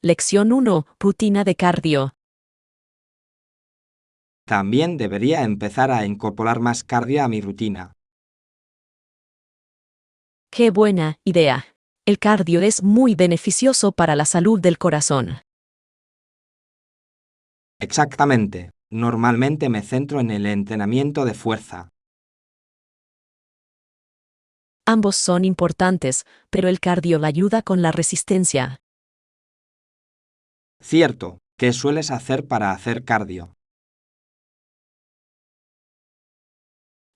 Lección 1. Rutina de cardio. También debería empezar a incorporar más cardio a mi rutina. ¡Qué buena idea! El cardio es muy beneficioso para la salud del corazón. Exactamente. Normalmente me centro en el entrenamiento de fuerza. Ambos son importantes, pero el cardio ayuda con la resistencia. Cierto. ¿Qué sueles hacer para hacer cardio?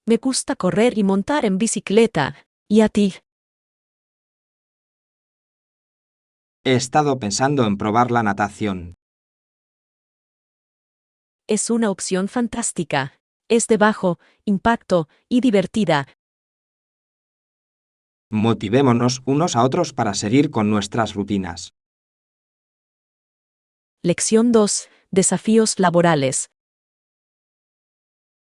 Me gusta correr y montar en bicicleta. ¿Y a ti? He estado pensando en probar la natación. Es una opción fantástica. Es de bajo impacto y divertida. Motivémonos unos a otros para seguir con nuestras rutinas. Lección 2. Desafíos laborales.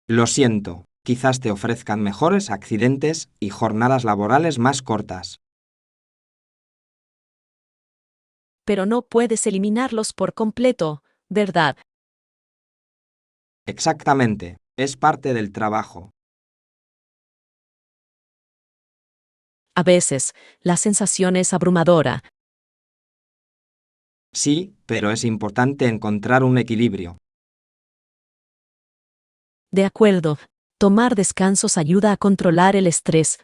Lo siento, quizás te ofrezcan mejores accidentes y jornadas laborales más cortas. Pero no puedes eliminarlos por completo, ¿verdad? Exactamente, es parte del trabajo. A veces, la sensación es abrumadora. Sí, pero es importante encontrar un equilibrio. De acuerdo. Tomar descansos ayuda a controlar el estrés.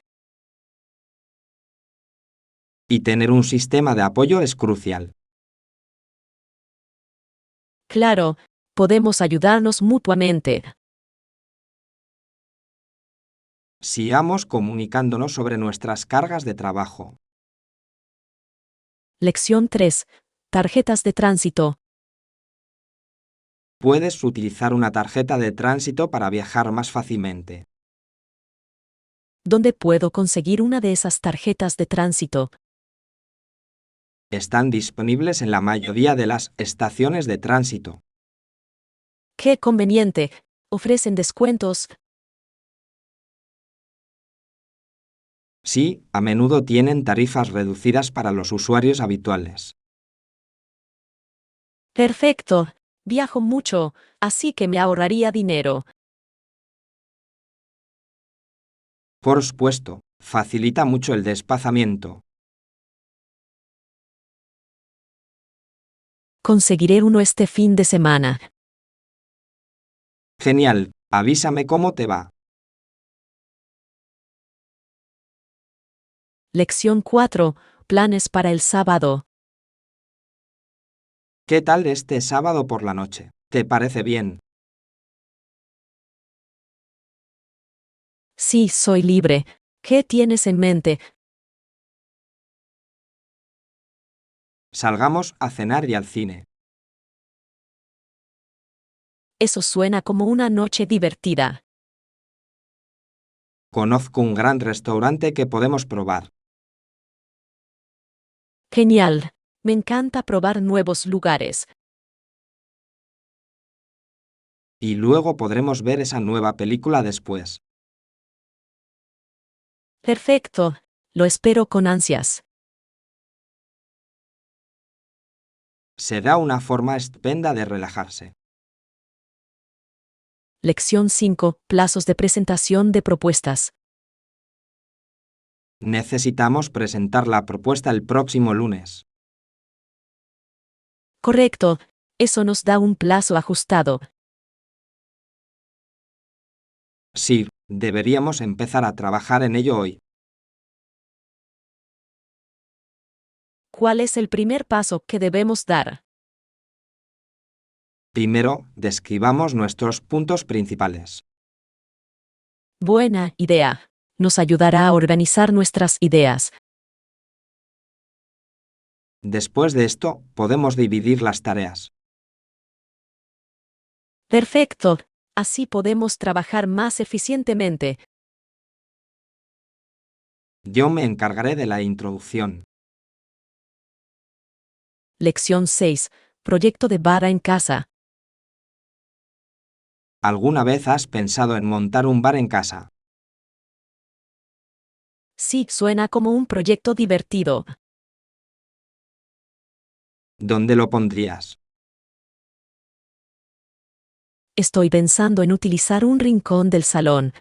Y tener un sistema de apoyo es crucial. Claro, podemos ayudarnos mutuamente. Sigamos comunicándonos sobre nuestras cargas de trabajo. Lección 3. Tarjetas de tránsito. Puedes utilizar una tarjeta de tránsito para viajar más fácilmente. ¿Dónde puedo conseguir una de esas tarjetas de tránsito? Están disponibles en la mayoría de las estaciones de tránsito. ¡Qué conveniente! Ofrecen descuentos. Sí, a menudo tienen tarifas reducidas para los usuarios habituales. Perfecto. Viajo mucho, así que me ahorraría dinero. Por supuesto, facilita mucho el desplazamiento. Conseguiré uno este fin de semana. Genial, avísame cómo te va. Lección 4. Planes para el sábado. ¿Qué tal este sábado por la noche? ¿Te parece bien? Sí, soy libre. ¿Qué tienes en mente? Salgamos a cenar y al cine. Eso suena como una noche divertida. Conozco un gran restaurante que podemos probar. Genial. Me encanta probar nuevos lugares. Y luego podremos ver esa nueva película después. Perfecto. Lo espero con ansias. Será una forma estupenda de relajarse. Lección 5. Plazos de presentación de propuestas. Necesitamos presentar la propuesta el próximo lunes. Correcto. Eso nos da un plazo ajustado. Sí, deberíamos empezar a trabajar en ello hoy. ¿Cuál es el primer paso que debemos dar? Primero, describamos nuestros puntos principales. Buena idea. Nos ayudará a organizar nuestras ideas. Después de esto, podemos dividir las tareas. Perfecto. Así podemos trabajar más eficientemente. Yo me encargaré de la introducción. Lección 6. Proyecto de bar en casa. ¿Alguna vez has pensado en montar un bar en casa? Sí, suena como un proyecto divertido. ¿Dónde lo pondrías? Estoy pensando en utilizar un rincón del salón.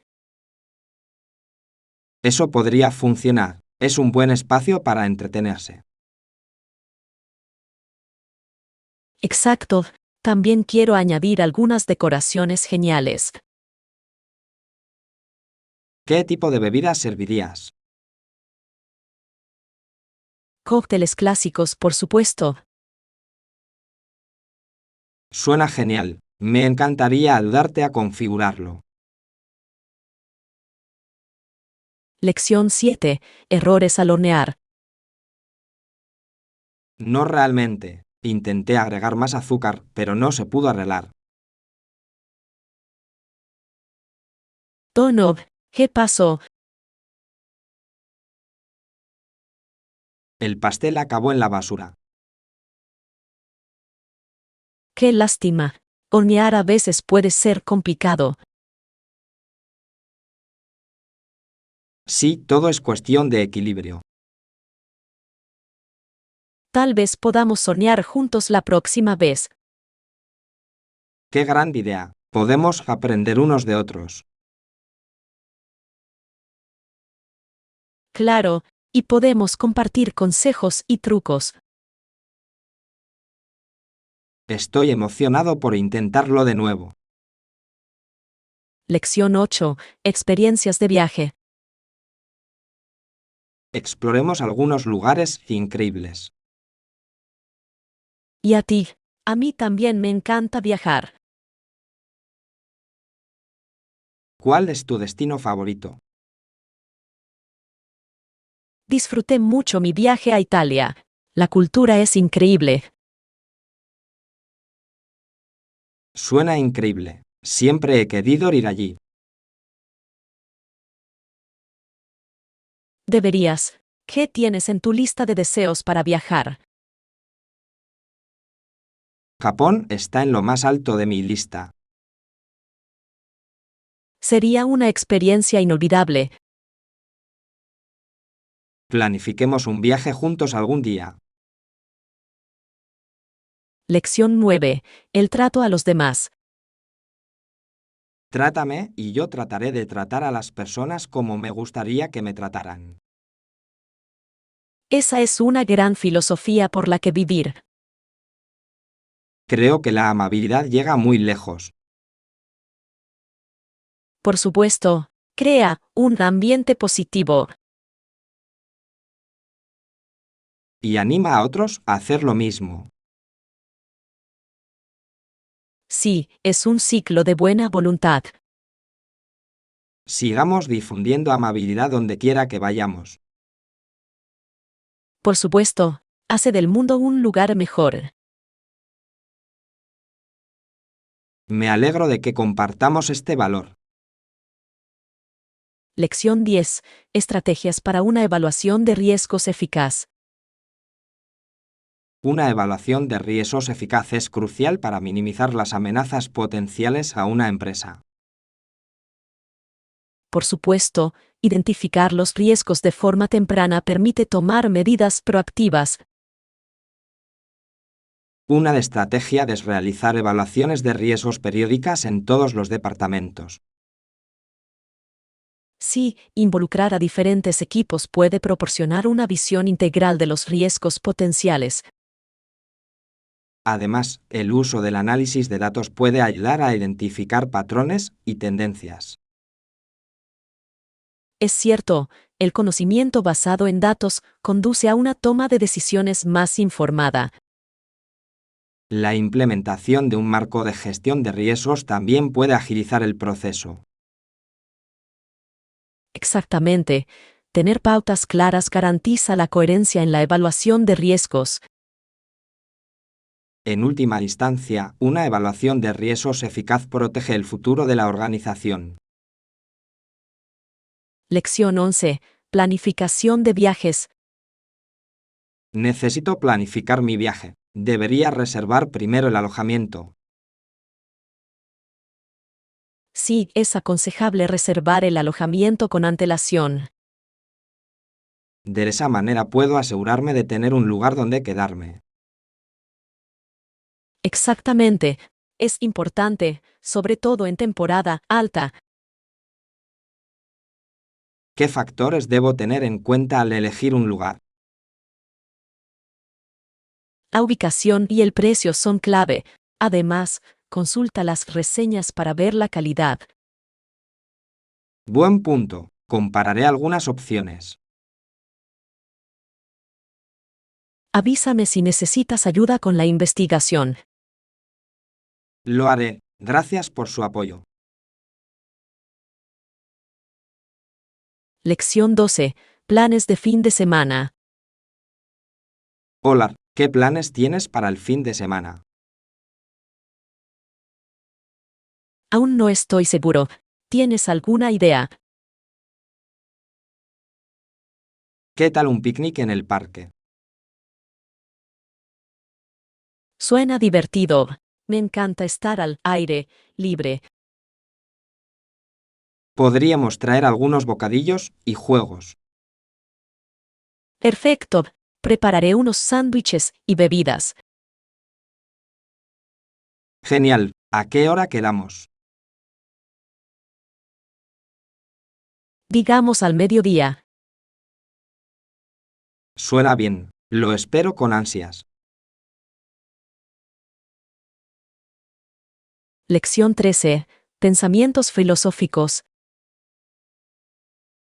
Eso podría funcionar. Es un buen espacio para entretenerse. Exacto. También quiero añadir algunas decoraciones geniales. ¿Qué tipo de bebidas servirías? Cócteles clásicos, por supuesto. Suena genial. Me encantaría ayudarte a configurarlo. Lección 7. Errores al hornear. No realmente. Intenté agregar más azúcar, pero no se pudo arreglar. Tono, ¿qué pasó? El pastel acabó en la basura. Qué lástima. Hornear a veces puede ser complicado. Sí, todo es cuestión de equilibrio. Tal vez podamos hornear juntos la próxima vez. ¡Qué gran idea! Podemos aprender unos de otros. Claro, y podemos compartir consejos y trucos. Estoy emocionado por intentarlo de nuevo. Lección 8. Experiencias de viaje. Exploremos algunos lugares increíbles. ¿Y a ti? A mí también me encanta viajar. ¿Cuál es tu destino favorito? Disfruté mucho mi viaje a Italia. La cultura es increíble. Suena increíble. Siempre he querido ir allí. Deberías. ¿Qué tienes en tu lista de deseos para viajar? Japón está en lo más alto de mi lista. Sería una experiencia inolvidable. Planifiquemos un viaje juntos algún día. Lección 9. El trato a los demás. Trátame y yo trataré de tratar a las personas como me gustaría que me trataran. Esa es una gran filosofía por la que vivir. Creo que la amabilidad llega muy lejos. Por supuesto, crea un ambiente positivo. Y anima a otros a hacer lo mismo. Sí, es un ciclo de buena voluntad. Sigamos difundiendo amabilidad donde quiera que vayamos. Por supuesto, hace del mundo un lugar mejor. Me alegro de que compartamos este valor. Lección 10. Estrategias para una evaluación de riesgos eficaz. Una evaluación de riesgos eficaz es crucial para minimizar las amenazas potenciales a una empresa. Por supuesto, identificar los riesgos de forma temprana permite tomar medidas proactivas. Una estrategia es realizar evaluaciones de riesgos periódicas en todos los departamentos. Sí, involucrar a diferentes equipos puede proporcionar una visión integral de los riesgos potenciales. Además, el uso del análisis de datos puede ayudar a identificar patrones y tendencias. Es cierto, el conocimiento basado en datos conduce a una toma de decisiones más informada. La implementación de un marco de gestión de riesgos también puede agilizar el proceso. Exactamente. Tener pautas claras garantiza la coherencia en la evaluación de riesgos. En última instancia, una evaluación de riesgos eficaz protege el futuro de la organización. Lección 11. Planificación de viajes. Necesito planificar mi viaje. Debería reservar primero el alojamiento. Sí, es aconsejable reservar el alojamiento con antelación. De esa manera puedo asegurarme de tener un lugar donde quedarme. Exactamente. Es importante, sobre todo en temporada alta. ¿Qué factores debo tener en cuenta al elegir un lugar? La ubicación y el precio son clave. Además, consulta las reseñas para ver la calidad. Buen punto. Compararé algunas opciones. Avísame si necesitas ayuda con la investigación. Lo haré. Gracias por su apoyo. Lección 12. Planes de fin de semana. Hola, ¿qué planes tienes para el fin de semana? Aún no estoy seguro. ¿Tienes alguna idea? ¿Qué tal un picnic en el parque? Suena divertido. Me encanta estar al aire libre. Podríamos traer algunos bocadillos y juegos. Perfecto. Prepararé unos sándwiches y bebidas. Genial. ¿A qué hora quedamos? Digamos al mediodía. Suena bien. Lo espero con ansias. Lección 13. Pensamientos filosóficos.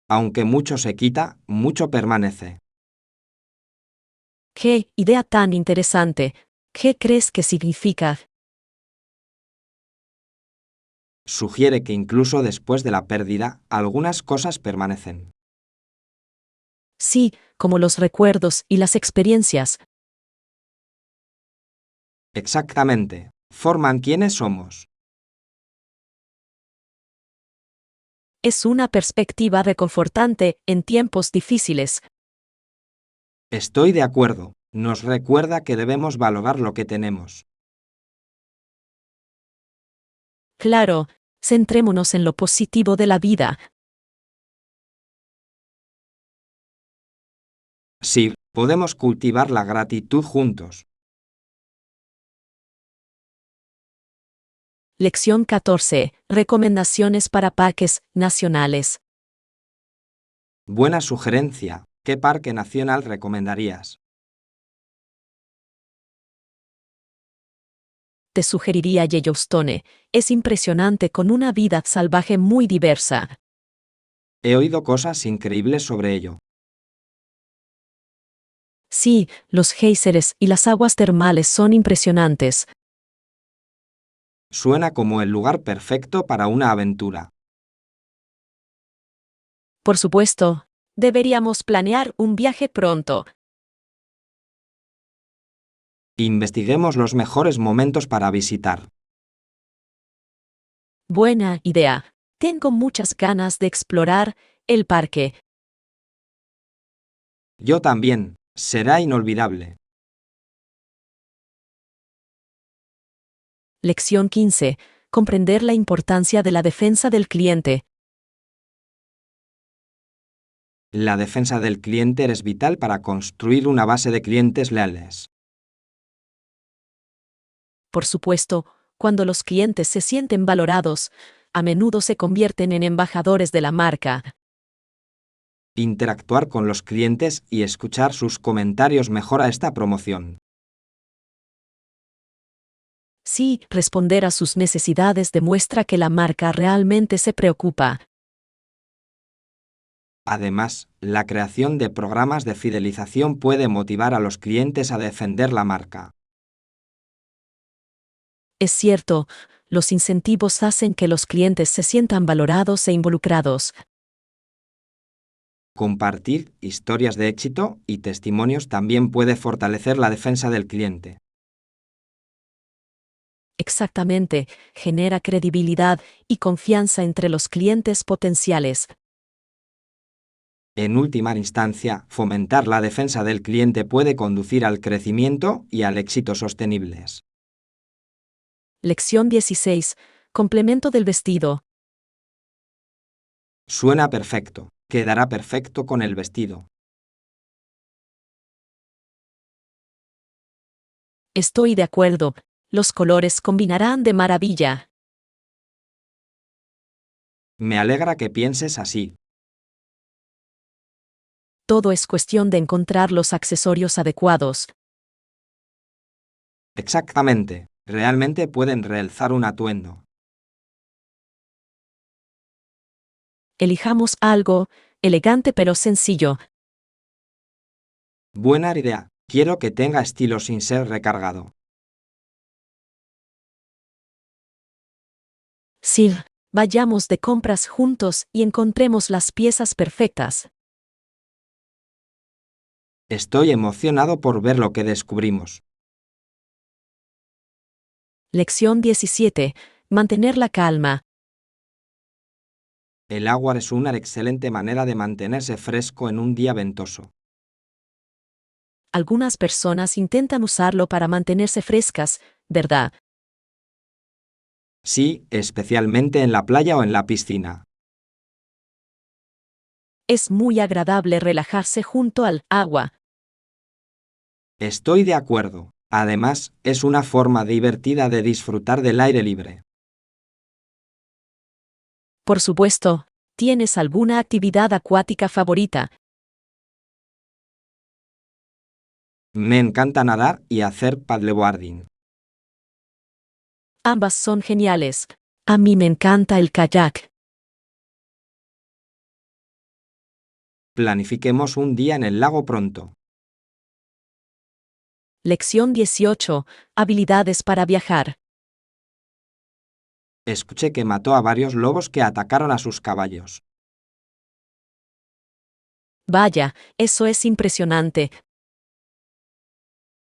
Aunque mucho se quita, mucho permanece. ¡Qué idea tan interesante! ¿Qué crees que significa? Sugiere que incluso después de la pérdida, algunas cosas permanecen. Sí, como los recuerdos y las experiencias. Exactamente. Forman quienes somos. Es una perspectiva reconfortante en tiempos difíciles. Estoy de acuerdo. Nos recuerda que debemos valorar lo que tenemos. Claro, centrémonos en lo positivo de la vida. Sí, podemos cultivar la gratitud juntos. Lección 14. Recomendaciones para parques nacionales. Buena sugerencia. ¿Qué parque nacional recomendarías? Te sugeriría Yellowstone. Es impresionante con una vida salvaje muy diversa. He oído cosas increíbles sobre ello. Sí, los géiseres y las aguas termales son impresionantes. Suena como el lugar perfecto para una aventura. Por supuesto, deberíamos planear un viaje pronto. Investiguemos los mejores momentos para visitar. Buena idea. Tengo muchas ganas de explorar el parque. Yo también. Será inolvidable. Lección 15. Comprender la importancia de la defensa del cliente. La defensa del cliente es vital para construir una base de clientes leales. Por supuesto, cuando los clientes se sienten valorados, a menudo se convierten en embajadores de la marca. Interactuar con los clientes y escuchar sus comentarios mejora esta promoción. Sí, responder a sus necesidades demuestra que la marca realmente se preocupa. Además, la creación de programas de fidelización puede motivar a los clientes a defender la marca. Es cierto, los incentivos hacen que los clientes se sientan valorados e involucrados. Compartir historias de éxito y testimonios también puede fortalecer la defensa del cliente. Exactamente, genera credibilidad y confianza entre los clientes potenciales. En última instancia, fomentar la defensa del cliente puede conducir al crecimiento y al éxito sostenibles. Lección 16. Complemento del vestido. Suena perfecto. Quedará perfecto con el vestido. Estoy de acuerdo. Los colores combinarán de maravilla. Me alegra que pienses así. Todo es cuestión de encontrar los accesorios adecuados. Exactamente. Realmente pueden realzar un atuendo. Elijamos algo elegante pero sencillo. Buena idea. Quiero que tenga estilo sin ser recargado. Sí, vayamos de compras juntos y encontremos las piezas perfectas. Estoy emocionado por ver lo que descubrimos. Lección 17. Mantener la calma. El agua es una excelente manera de mantenerse fresco en un día ventoso. Algunas personas intentan usarlo para mantenerse frescas, ¿verdad? Sí, especialmente en la playa o en la piscina. Es muy agradable relajarse junto al agua. Estoy de acuerdo. Además, es una forma divertida de disfrutar del aire libre. Por supuesto, ¿tienes alguna actividad acuática favorita? Me encanta nadar y hacer paddleboarding. Ambas son geniales. A mí me encanta el kayak. Planifiquemos un día en el lago pronto. Lección 18. Habilidades para viajar. Escuché que mató a varios lobos que atacaron a sus caballos. Vaya, eso es impresionante.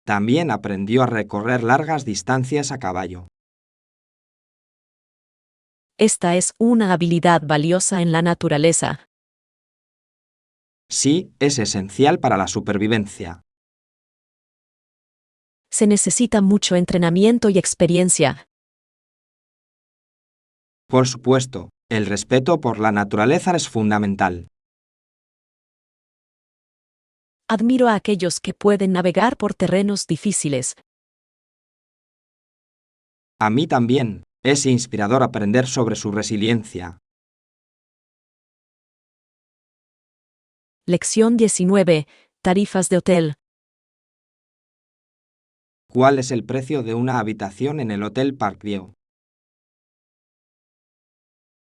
También aprendió a recorrer largas distancias a caballo. Esta es una habilidad valiosa en la naturaleza. Sí, es esencial para la supervivencia. Se necesita mucho entrenamiento y experiencia. Por supuesto, el respeto por la naturaleza es fundamental. Admiro a aquellos que pueden navegar por terrenos difíciles. A mí también, es inspirador aprender sobre su resiliencia. Lección 19. Tarifas de hotel. ¿Cuál es el precio de una habitación en el Hotel Parkview?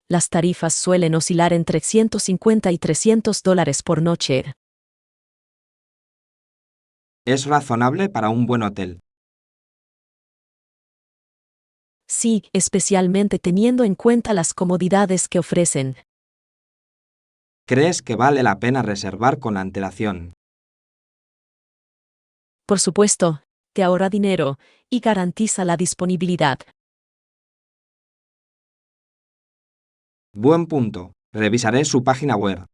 Las tarifas suelen oscilar entre $150 y $300 por noche. Es razonable para un buen hotel. Sí, especialmente teniendo en cuenta las comodidades que ofrecen. ¿Crees que vale la pena reservar con antelación? Por supuesto, te ahorra dinero y garantiza la disponibilidad. Buen punto. Revisaré su página web.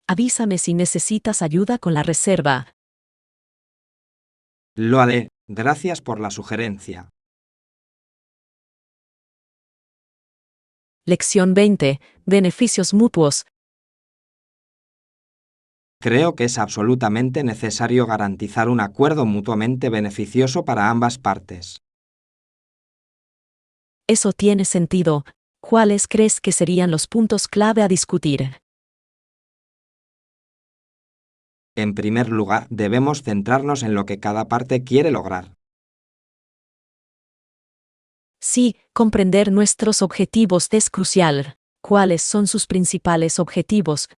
Avísame si necesitas ayuda con la reserva. Lo haré. Gracias por la sugerencia. Lección 20. Beneficios mutuos. Creo que es absolutamente necesario garantizar un acuerdo mutuamente beneficioso para ambas partes. Eso tiene sentido. ¿Cuáles crees que serían los puntos clave a discutir? En primer lugar, debemos centrarnos en lo que cada parte quiere lograr. Sí, comprender nuestros objetivos es crucial. ¿Cuáles son sus principales objetivos?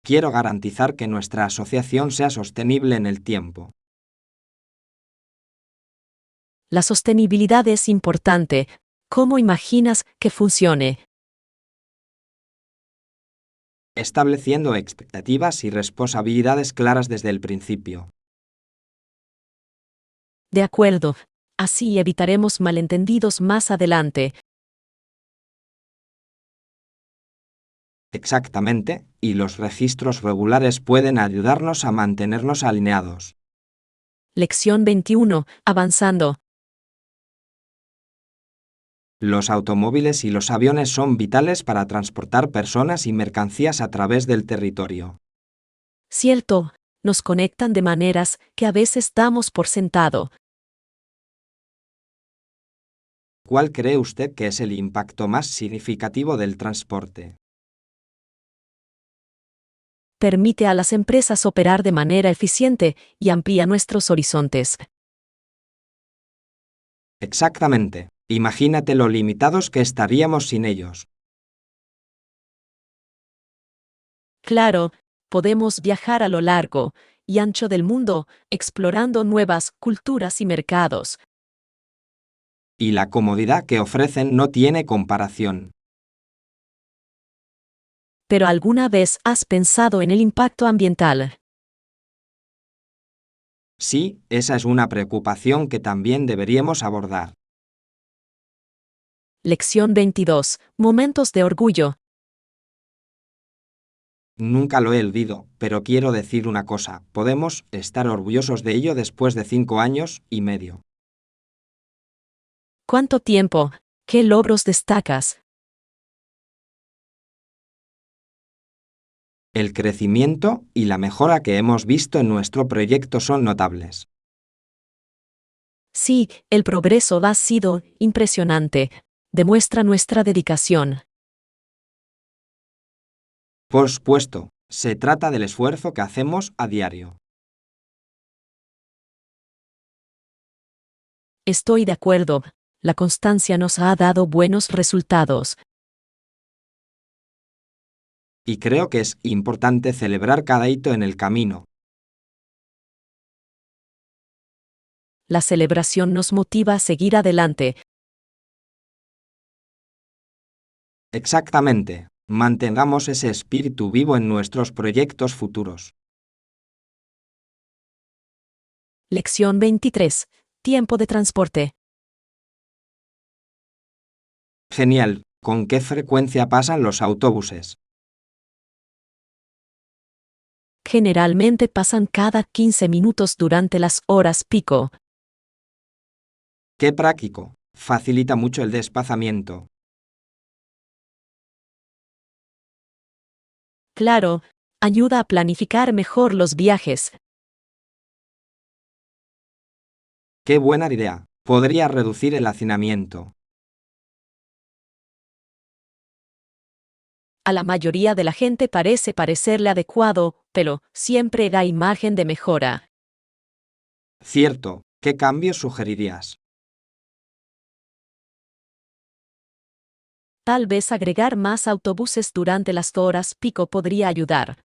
Quiero garantizar que nuestra asociación sea sostenible en el tiempo. La sostenibilidad es importante. ¿Cómo imaginas que funcione? Estableciendo expectativas y responsabilidades claras desde el principio. De acuerdo. Así evitaremos malentendidos más adelante. Exactamente, y los registros regulares pueden ayudarnos a mantenernos alineados. Lección 21. Avanzando. Los automóviles y los aviones son vitales para transportar personas y mercancías a través del territorio. Cierto, nos conectan de maneras que a veces damos por sentado. ¿Cuál cree usted que es el impacto más significativo del transporte? Permite a las empresas operar de manera eficiente y amplía nuestros horizontes. Exactamente. Imagínate lo limitados que estaríamos sin ellos. Claro, podemos viajar a lo largo y ancho del mundo, explorando nuevas culturas y mercados. Y la comodidad que ofrecen no tiene comparación. Pero ¿alguna vez has pensado en el impacto ambiental? Sí, esa es una preocupación que también deberíamos abordar. Lección 22. Momentos de orgullo. Nunca lo he olvidado, pero quiero decir una cosa, podemos estar orgullosos de ello después de 5 años y medio. ¿Cuánto tiempo? ¿Qué logros destacas? El crecimiento y la mejora que hemos visto en nuestro proyecto son notables. Sí, el progreso ha sido impresionante. Demuestra nuestra dedicación. Por supuesto, se trata del esfuerzo que hacemos a diario. Estoy de acuerdo. La constancia nos ha dado buenos resultados. Y creo que es importante celebrar cada hito en el camino. La celebración nos motiva a seguir adelante. Exactamente. Mantengamos ese espíritu vivo en nuestros proyectos futuros. Lección 23. Tiempo de transporte. Genial. ¿Con qué frecuencia pasan los autobuses? Generalmente pasan cada 15 minutos durante las horas pico. Qué práctico. Facilita mucho el desplazamiento. Claro, ayuda a planificar mejor los viajes. Qué buena idea. Podría reducir el hacinamiento. A la mayoría de la gente parece parecerle adecuado, pero siempre da imagen de mejora. Cierto. ¿Qué cambios sugerirías? Tal vez agregar más autobuses durante las horas pico podría ayudar.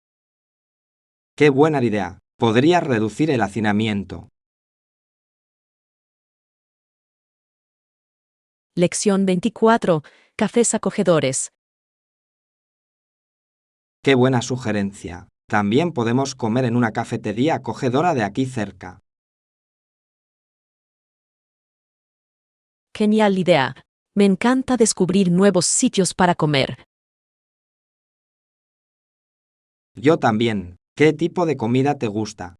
Qué buena idea. Podría reducir el hacinamiento. Lección 24. Cafés acogedores. Qué buena sugerencia. También podemos comer en una cafetería acogedora de aquí cerca. Genial idea. Me encanta descubrir nuevos sitios para comer. Yo también. ¿Qué tipo de comida te gusta?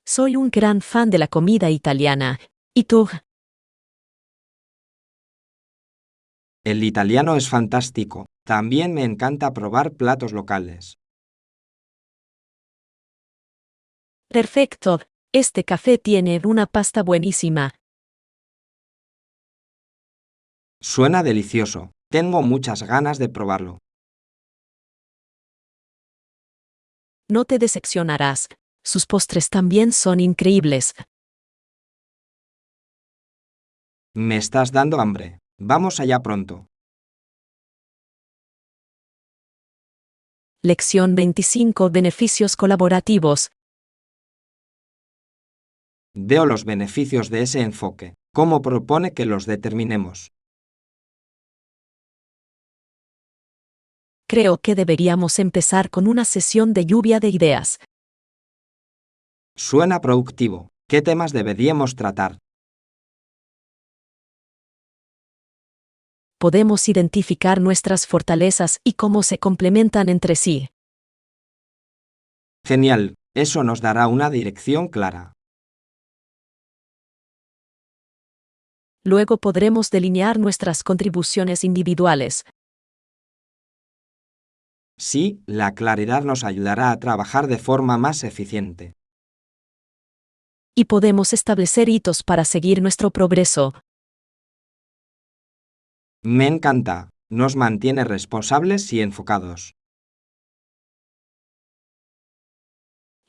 Soy un gran fan de la comida italiana. ¿Y tú? El italiano es fantástico. También me encanta probar platos locales. Perfecto. Este café tiene una pasta buenísima. Suena delicioso. Tengo muchas ganas de probarlo. No te decepcionarás. Sus postres también son increíbles. Me estás dando hambre. Vamos allá pronto. Lección 25. Beneficios colaborativos. Veo los beneficios de ese enfoque. ¿Cómo propone que los determinemos? Creo que deberíamos empezar con una sesión de lluvia de ideas. Suena productivo. ¿Qué temas deberíamos tratar? Podemos identificar nuestras fortalezas y cómo se complementan entre sí. Genial. Eso nos dará una dirección clara. Luego podremos delinear nuestras contribuciones individuales. Sí, la claridad nos ayudará a trabajar de forma más eficiente. Y podemos establecer hitos para seguir nuestro progreso. Me encanta. Nos mantiene responsables y enfocados.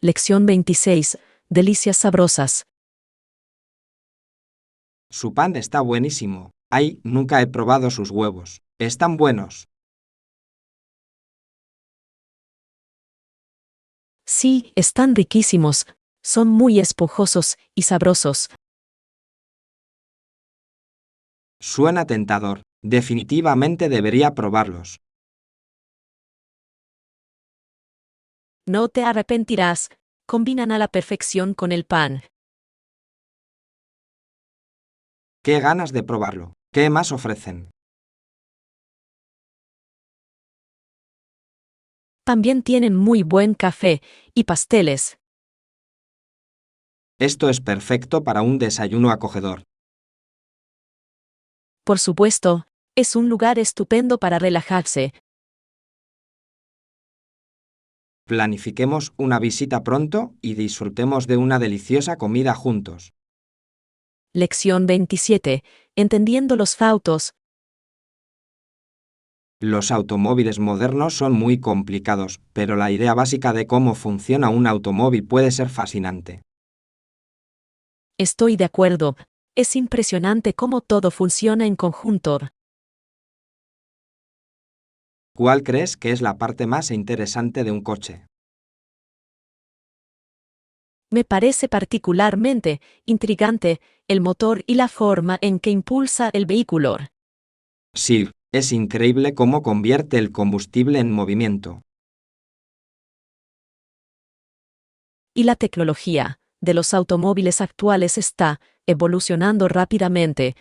Lección 26. Delicias sabrosas. Su pan está buenísimo. Ay, nunca he probado sus huevos. Están buenos. Sí, están riquísimos. Son muy esponjosos y sabrosos. Suena tentador. Definitivamente debería probarlos. No te arrepentirás. Combinan a la perfección con el pan. ¡Qué ganas de probarlo! ¿Qué más ofrecen? También tienen muy buen café y pasteles. Esto es perfecto para un desayuno acogedor. Por supuesto, es un lugar estupendo para relajarse. Planifiquemos una visita pronto y disfrutemos de una deliciosa comida juntos. Lección 27. Entendiendo los autos. Los automóviles modernos son muy complicados, pero la idea básica de cómo funciona un automóvil puede ser fascinante. Estoy de acuerdo. Es impresionante cómo todo funciona en conjunto. ¿Cuál crees que es la parte más interesante de un coche? Me parece particularmente intrigante el motor y la forma en que impulsa el vehículo. Sí, es increíble cómo convierte el combustible en movimiento. Y la tecnología de los automóviles actuales está evolucionando rápidamente.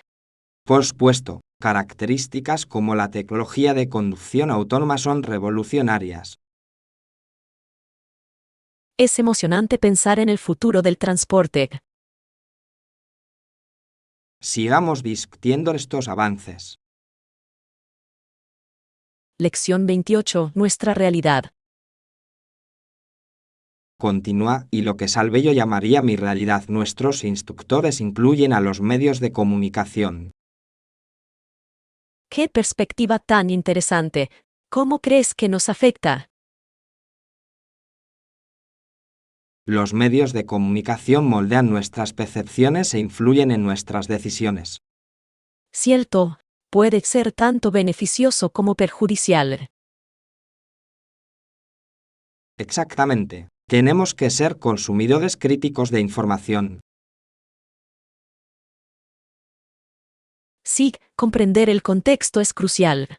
Por supuesto, características como la tecnología de conducción autónoma son revolucionarias. Es emocionante pensar en el futuro del transporte. Sigamos discutiendo estos avances. Lección 28. Nuestra realidad. Continúa, y lo que Salvello llamaría mi realidad. Nuestros instructores incluyen a los medios de comunicación. ¡Qué perspectiva tan interesante! ¿Cómo crees que nos afecta? Los medios de comunicación moldean nuestras percepciones e influyen en nuestras decisiones. Cierto, puede ser tanto beneficioso como perjudicial. Exactamente. Tenemos que ser consumidores críticos de información. Sí, comprender el contexto es crucial.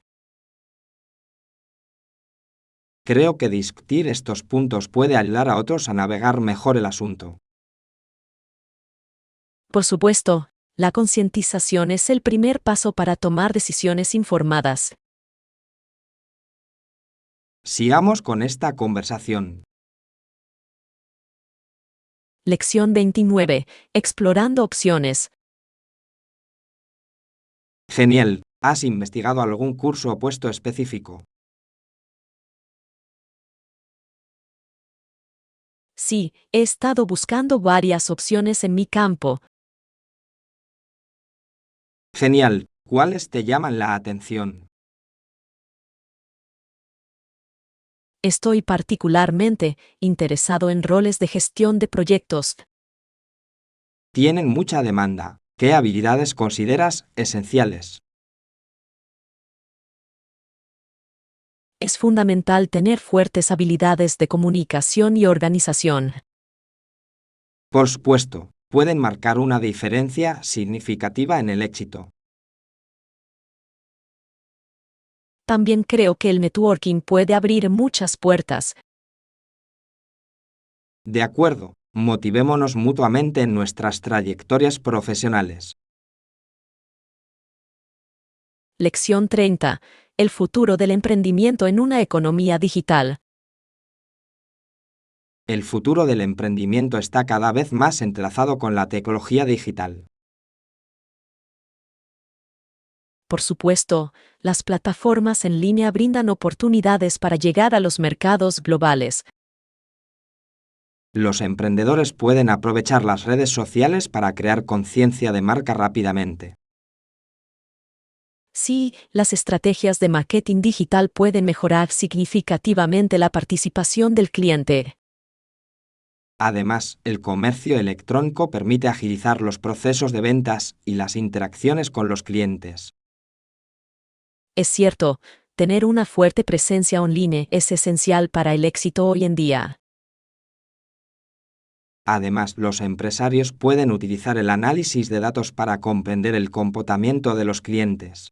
Creo que discutir estos puntos puede ayudar a otros a navegar mejor el asunto. Por supuesto, la concientización es el primer paso para tomar decisiones informadas. Sigamos con esta conversación. Lección 29. Explorando opciones. Genial. ¿Has investigado algún curso o puesto específico? Sí, he estado buscando varias opciones en mi campo. Genial. ¿Cuáles te llaman la atención? Estoy particularmente interesado en roles de gestión de proyectos. Tienen mucha demanda. ¿Qué habilidades consideras esenciales? Es fundamental tener fuertes habilidades de comunicación y organización. Por supuesto, pueden marcar una diferencia significativa en el éxito. También creo que el networking puede abrir muchas puertas. De acuerdo, motivémonos mutuamente en nuestras trayectorias profesionales. Lección 30. El futuro del emprendimiento en una economía digital. El futuro del emprendimiento está cada vez más entrelazado con la tecnología digital. Por supuesto, las plataformas en línea brindan oportunidades para llegar a los mercados globales. Los emprendedores pueden aprovechar las redes sociales para crear conciencia de marca rápidamente. Sí, las estrategias de marketing digital pueden mejorar significativamente la participación del cliente. Además, el comercio electrónico permite agilizar los procesos de ventas y las interacciones con los clientes. Es cierto, tener una fuerte presencia online es esencial para el éxito hoy en día. Además, los empresarios pueden utilizar el análisis de datos para comprender el comportamiento de los clientes.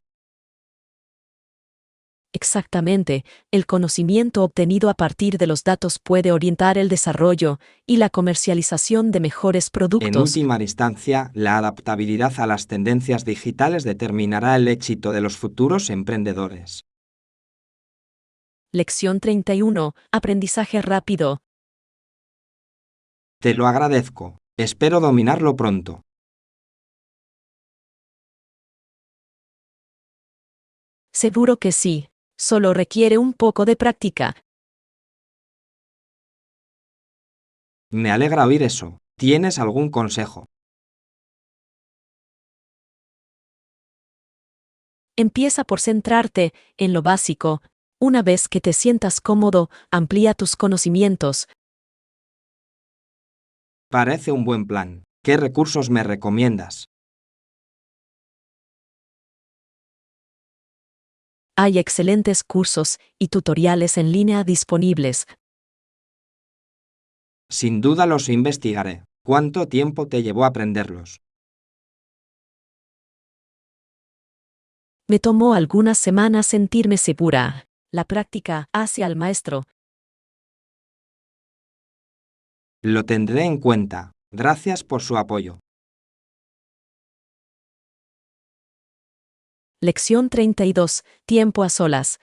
Exactamente, el conocimiento obtenido a partir de los datos puede orientar el desarrollo y la comercialización de mejores En productos. última instancia, la adaptabilidad a las tendencias digitales determinará el éxito de los futuros emprendedores. Lección 31. Aprendizaje rápido. Te lo agradezco. Espero dominarlo pronto. Seguro que sí. Solo requiere un poco de práctica. Me alegra oír eso. ¿Tienes algún consejo? Empieza por centrarte en lo básico. Una vez que te sientas cómodo, amplía tus conocimientos. Parece un buen plan. ¿Qué recursos me recomiendas? Hay excelentes cursos y tutoriales en línea disponibles. Sin duda los investigaré. ¿Cuánto tiempo te llevó aprenderlos? Me tomó algunas semanas sentirme segura. La práctica hace al maestro. Lo tendré en cuenta. Gracias por su apoyo. Lección 32. Tiempo a solas.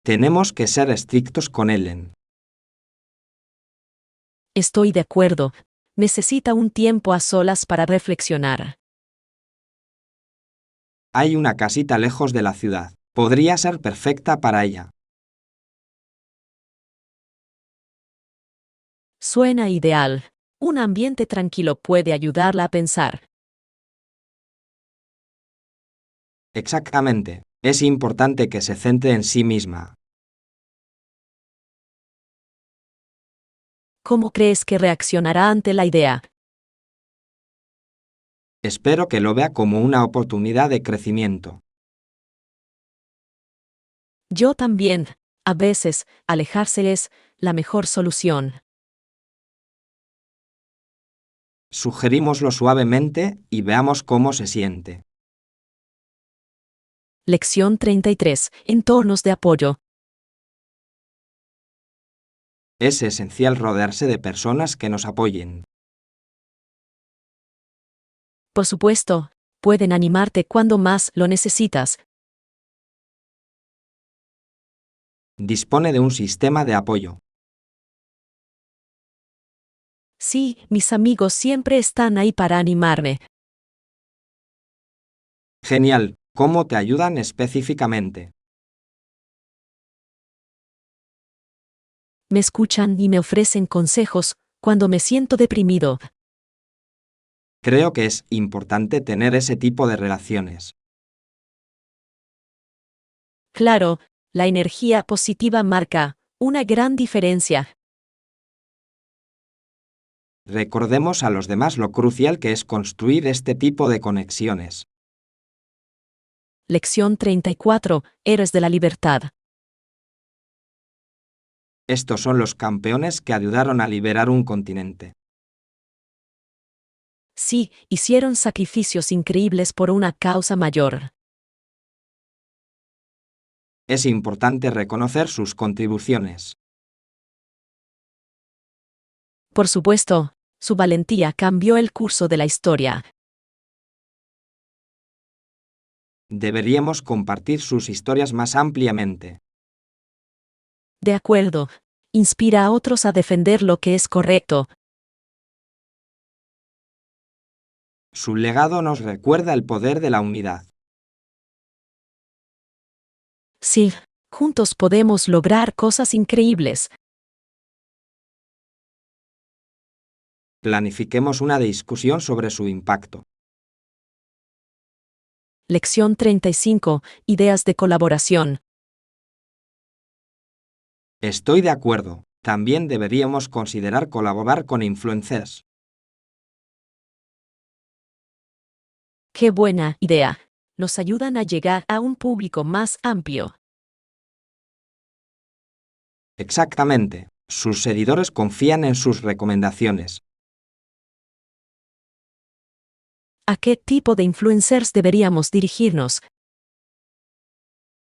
Tenemos que ser estrictos con Ellen. Estoy de acuerdo. Necesita un tiempo a solas para reflexionar. Hay una casita lejos de la ciudad. Podría ser perfecta para ella. Suena ideal. Un ambiente tranquilo puede ayudarla a pensar. Exactamente. Es importante que se centre en sí misma. ¿Cómo crees que reaccionará ante la idea? Espero que lo vea como una oportunidad de crecimiento. Yo también. A veces, alejarse es la mejor solución. Sugerímoslo suavemente y veamos cómo se siente. Lección 33. Entornos de apoyo. Es esencial rodearse de personas que nos apoyen. Por supuesto, pueden animarte cuando más lo necesitas. Dispone de un sistema de apoyo. Sí, mis amigos siempre están ahí para animarme. Genial. ¿Cómo te ayudan específicamente? Me escuchan y me ofrecen consejos cuando me siento deprimido. Creo que es importante tener ese tipo de relaciones. Claro, la energía positiva marca una gran diferencia. Recordemos a los demás lo crucial que es construir este tipo de conexiones. Lección 34. Héroes de la libertad. Estos son los campeones que ayudaron a liberar un continente. Sí, hicieron sacrificios increíbles por una causa mayor. Es importante reconocer sus contribuciones. Por supuesto, su valentía cambió el curso de la historia. Deberíamos compartir sus historias más ampliamente. De acuerdo. Inspira a otros a defender lo que es correcto. Su legado nos recuerda el poder de la unidad. Sí, juntos podemos lograr cosas increíbles. Planifiquemos una discusión sobre su impacto. Lección 35. Ideas de colaboración. Estoy de acuerdo. También deberíamos considerar colaborar con influencers. Qué buena idea. Nos ayudan a llegar a un público más amplio. Exactamente. Sus seguidores confían en sus recomendaciones. ¿A qué tipo de influencers deberíamos dirigirnos?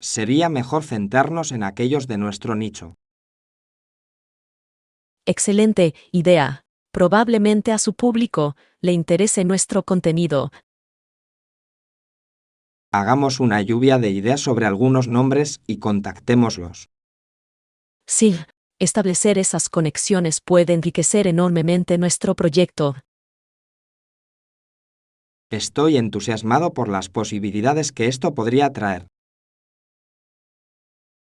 Sería mejor centrarnos en aquellos de nuestro nicho. Excelente idea. Probablemente a su público le interese nuestro contenido. Hagamos una lluvia de ideas sobre algunos nombres y contactémoslos. Sí, establecer esas conexiones puede enriquecer enormemente nuestro proyecto. Estoy entusiasmado por las posibilidades que esto podría traer.